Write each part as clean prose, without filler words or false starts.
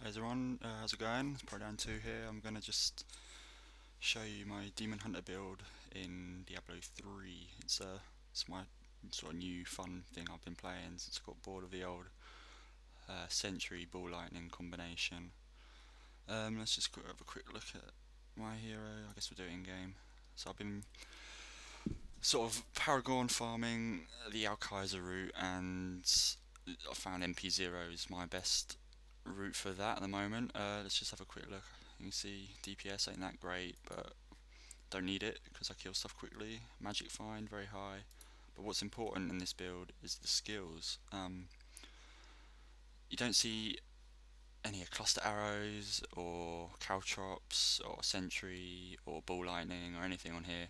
Hey everyone, how's it going? It's Pro2 here. I'm going to just show you my Demon Hunter build in Diablo 3. It's my sort of new fun thing I've been playing since I got bored of the old Sentry Ball Lightning combination. Let's just have a quick look at my hero. I guess we'll do it in game. So I've been sort of Paragon farming the Alkaiser route, and I found MP0 is my best route for that at the moment. Let's just have a quick look. You can see DPS ain't that great, but don't need it because I kill stuff quickly. Magic find very high, but what's important in this build is the skills. You don't see any cluster arrows or caltrops or sentry or ball lightning or anything on here.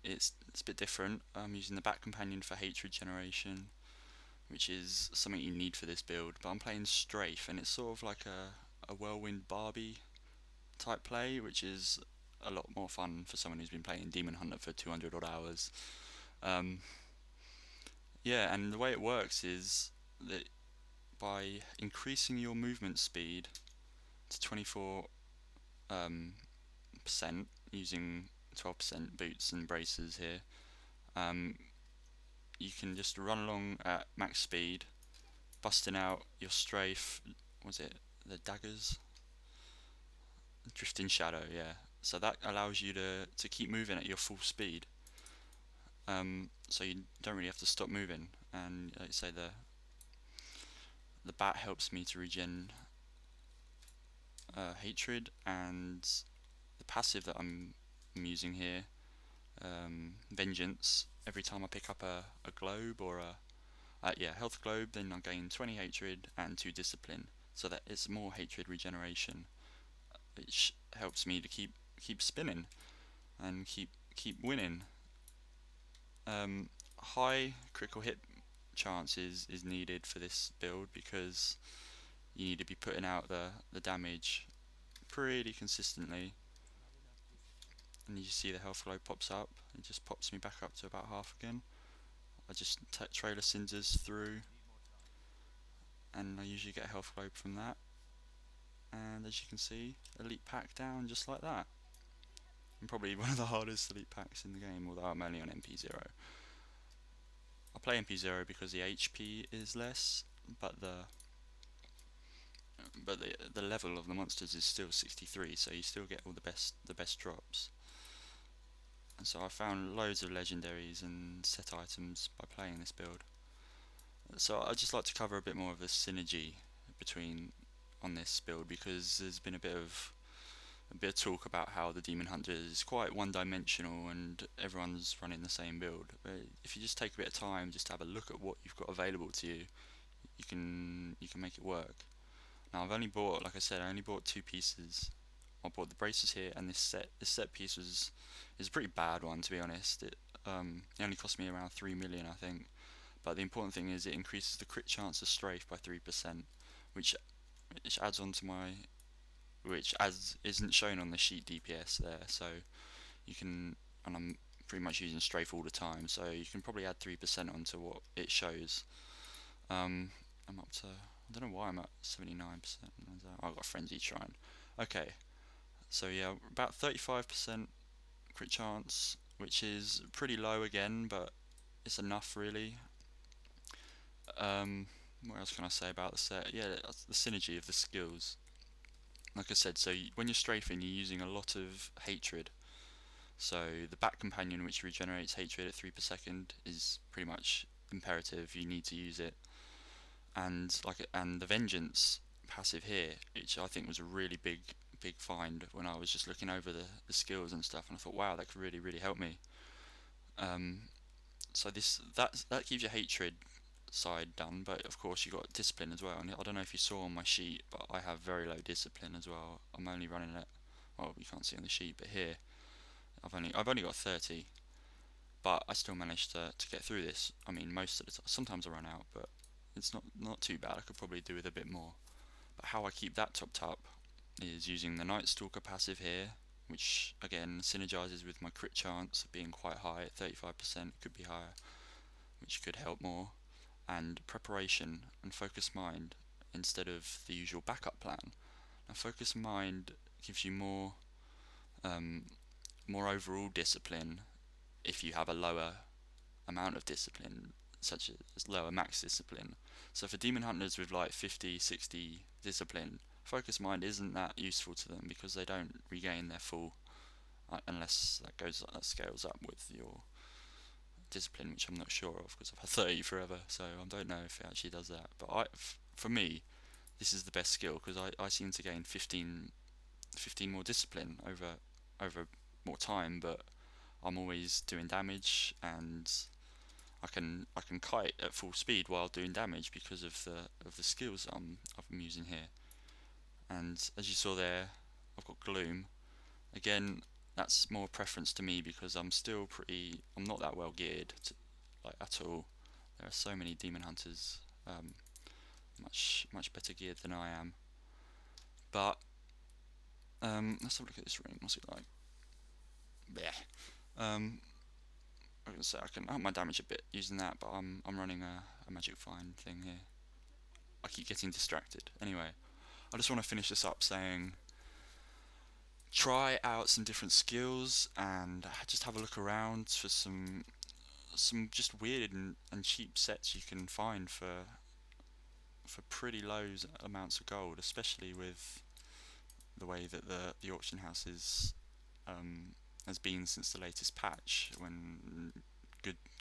It's a bit different. I'm using the back companion for hatred generation, which is something you need for this build, but I'm playing Strafe, and it's sort of like a whirlwind Barbie type play, which is a lot more fun for someone who's been playing Demon Hunter for 200 odd hours. Um, yeah, and the way it works is that by increasing your movement speed to 24 percent using 12% boots and braces here, um, you can just run along at max speed, busting out your strafe. Was it the daggers? Drifting shadow, yeah. So that allows you to keep moving at your full speed. So you don't really have to stop moving. And like I say, the bat helps me to regen hatred, and the passive that I'm using here, vengeance. Every time I pick up a globe or a health globe, then I gain 20 hatred and 2 discipline. So that it's more hatred regeneration, which helps me to keep spinning and keep winning. High critical hit chance is needed for this build because you need to be putting out the damage pretty consistently. And you see the health glow pops up. It just pops me back up to about half again. I just trailer cinders through, and I usually get a health globe from that. And as you can see, elite pack down just like that. And probably one of the hardest elite packs in the game, although I'm only on MP0. I play MP0 because the HP is less, but the level of the monsters is still 63, so you still get all the best drops. And so I found loads of legendaries and set items by playing this build. So I'd just like to cover a bit more of the synergy between on this build, because there's been a bit of talk about how the Demon Hunter is quite one-dimensional and everyone's running the same build. But if you just take a bit of time just to have a look at what you've got available to you, you can make it work. Now I've only bought, like I said, I only bought 2 pieces. I bought the braces here, and this set piece is a pretty bad one, to be honest. It only cost me around 3 million, I think. But the important thing is it increases the crit chance of strafe by 3%, which adds on to my, which as isn't shown on the sheet DPS there. So you can, and I'm pretty much using strafe all the time, so you can probably add 3% onto what it shows. I'm up to, I don't know why I'm at 79%. I've got a frenzy shrine. Okay, so yeah, about 35% crit chance, which is pretty low again, but it's enough really. What else can I say about the set? Yeah, that's the synergy of the skills. Like I said, so when you're strafing, you're using a lot of hatred. So the back companion, which regenerates hatred at 3 per second, is pretty much imperative. You need to use it. And the vengeance passive here, which I think was a really big find when I was just looking over the skills and stuff, and I thought, wow, that could really help me. So that keeps your hatred side done, but of course you got discipline as well. And I don't know if you saw on my sheet, but I have very low discipline as well. I'm only running at, well, you can't see on the sheet, but here I've only got 30, but I still managed to get through this. I mean, most of the time, sometimes I run out, but it's not too bad. I could probably do with a bit more. But how I keep that topped up is using the Night Stalker passive here, which again synergizes with my crit chance being quite high at 35%, could be higher, which could help more. And preparation and focus mind instead of the usual backup plan. Now, focus mind gives you um, more overall discipline if you have a lower amount of discipline, such as lower max discipline. So for demon hunters with like 50, 60 discipline, focus mind isn't that useful to them because they don't regain their full, unless that scales up with your discipline, which I'm not sure of because I've had 30 forever, so I don't know if it actually does that. But for me, this is the best skill because I seem to gain 15 more discipline over more time, but I'm always doing damage, and I can kite at full speed while doing damage because of the skills I'm using here. And as you saw there, I've got Gloom. Again, that's more preference to me because I'm not that well geared like at all. There are so many demon hunters, much better geared than I am. But let's have a look at this ring. What's it like? Yeah. I was gonna say I can up my damage a bit using that, but I'm running a magic find thing here. I keep getting distracted. Anyway, I just want to finish this up saying try out some different skills and just have a look around for some just weird and cheap sets you can find for pretty low amounts of gold, especially with the way that the auction house has been since the latest patch, when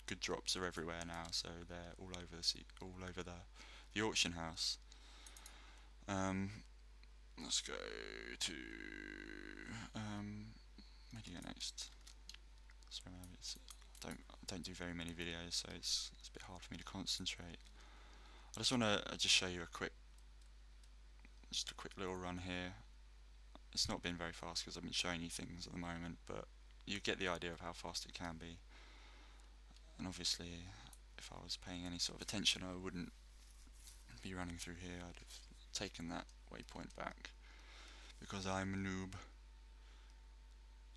good drops are everywhere now, so they're all over the auction house. Um, let's go to where do you go next? Sorry, I don't do very many videos, so it's a bit hard for me to concentrate. I just want to just show you just a quick little run here. It's not been very fast because I've been showing you things at the moment, but you get the idea of how fast it can be. And obviously, if I was paying any sort of attention, I wouldn't be running through here. I'd have taken that waypoint back because I'm a noob.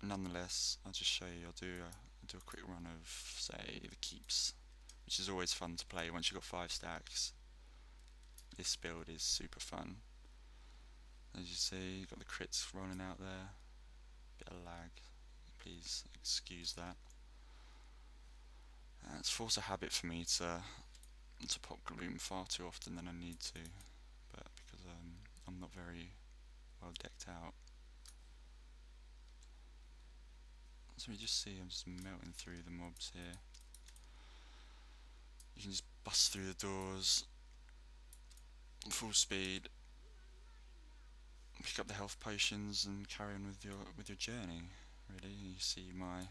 Nonetheless, I'll just show you. I'll do a quick run of, say, the keeps, which is always fun to play once you've got 5 stacks. This build is super fun. As you see, you've got the crits rolling out there. Bit of lag, please excuse that. It's force a habit for me to pop Gloom far too often than I need to, but because I'm not very well decked out. So we just see I'm just melting through the mobs here. You can just bust through the doors full speed, pick up the health potions and carry on with your journey. Really, you see my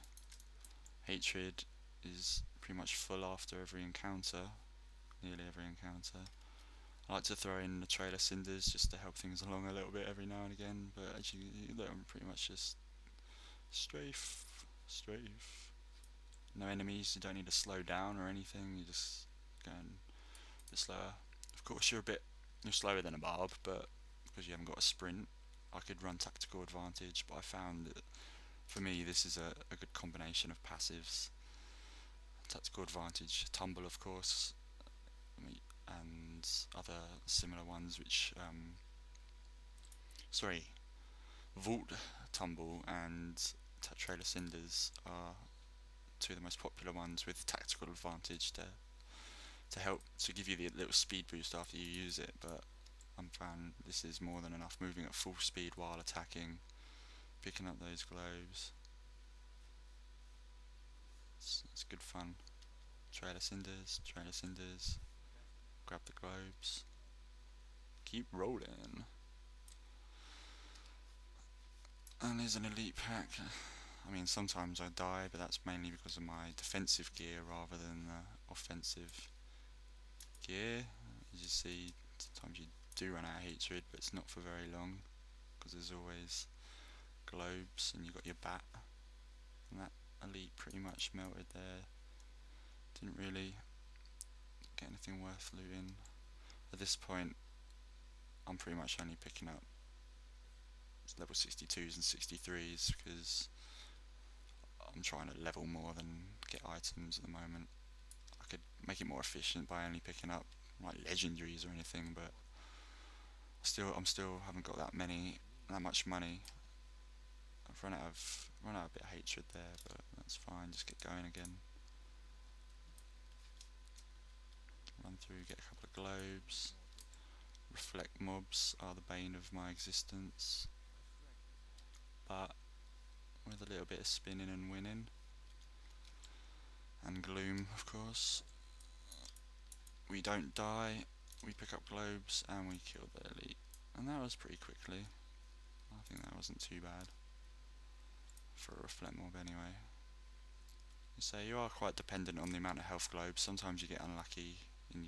hatred is pretty much full after every encounter, nearly every encounter. I like to throw in the trailer cinders just to help things along a little bit every now and again, but as you look, I'm pretty much just strafe. No enemies, you don't need to slow down or anything, you just go a bit slower. Of course you're slower than a barb, but because you haven't got a sprint, I could run tactical advantage, but I found that for me this is a good combination of passives. Tactical advantage, tumble of course, and other similar ones which Vault Tumble and Trailer Cinders are two of the most popular ones with tactical advantage to help to give you the little speed boost after you use it, but I'm found this is more than enough, moving at full speed while attacking, picking up those globes. It's good fun. Trailer Cinders, grab the globes, keep rolling. And there's an elite pack. I mean, sometimes I die, but that's mainly because of my defensive gear rather than offensive gear. As you see, sometimes you do run out of hatred, but it's not for very long because there's always globes and you've got your bat. And that elite pretty much melted there. Didn't really get anything worth looting. At this point, I'm pretty much only picking up level 62s and 63s because I'm trying to level more than get items at the moment. I could make it more efficient by only picking up like legendaries or anything, but I'm still haven't got that much money. I've run out a bit of hatred there, but that's fine. Just get going again. Run through, get a couple of globes. Reflect mobs are the bane of my existence, but with a little bit of spinning and winning, and gloom, of course, we don't die. We pick up globes and we kill the elite, and that was pretty quickly. I think that wasn't too bad for a reflect mob anyway. So you are quite dependent on the amount of health globes. Sometimes you get unlucky and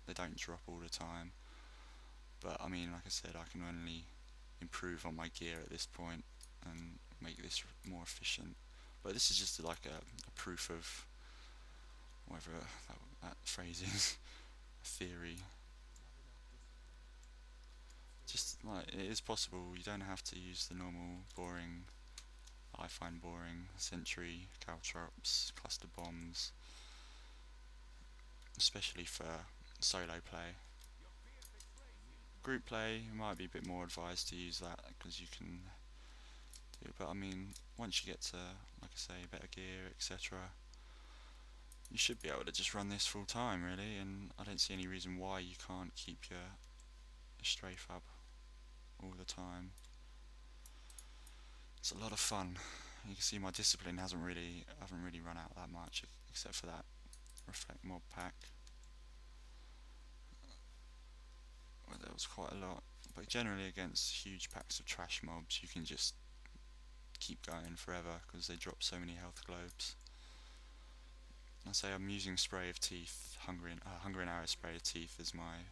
they don't drop all the time. But I mean, like I said, I can only improve on my gear at this point and make this more efficient. But this is just like a proof of whatever that phrase is, a theory. Just like it is possible. You don't have to use the normal boring. I find boring sentry, caltrops, cluster bombs, especially for solo play. Group play, you might be a bit more advised to use that because you can do it. But I mean, once you get to, like I say, better gear, etc., you should be able to just run this full time, really. And I don't see any reason why you can't keep your strafe up all the time. It's a lot of fun. You can see my discipline I haven't really run out that much, except for that reflect mob pack, where there was quite a lot. But generally, against huge packs of trash mobs, you can just keep going forever because they drop so many health globes. I say I'm using spray of teeth, hunger and arrow spray of teeth as my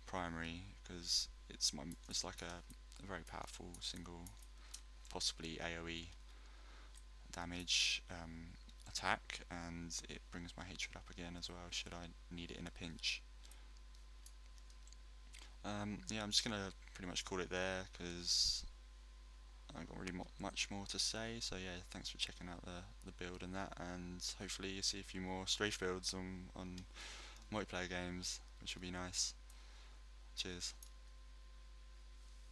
primary because it's like a very powerful single, possibly AOE damage attack, and it brings my hatred up again as well. Should I need it in a pinch? Yeah, I'm just gonna pretty much call it there because I have got really much more to say. So yeah, thanks for checking out the build and that, and hopefully you see a few more strafe builds on multiplayer games, which will be nice. Cheers.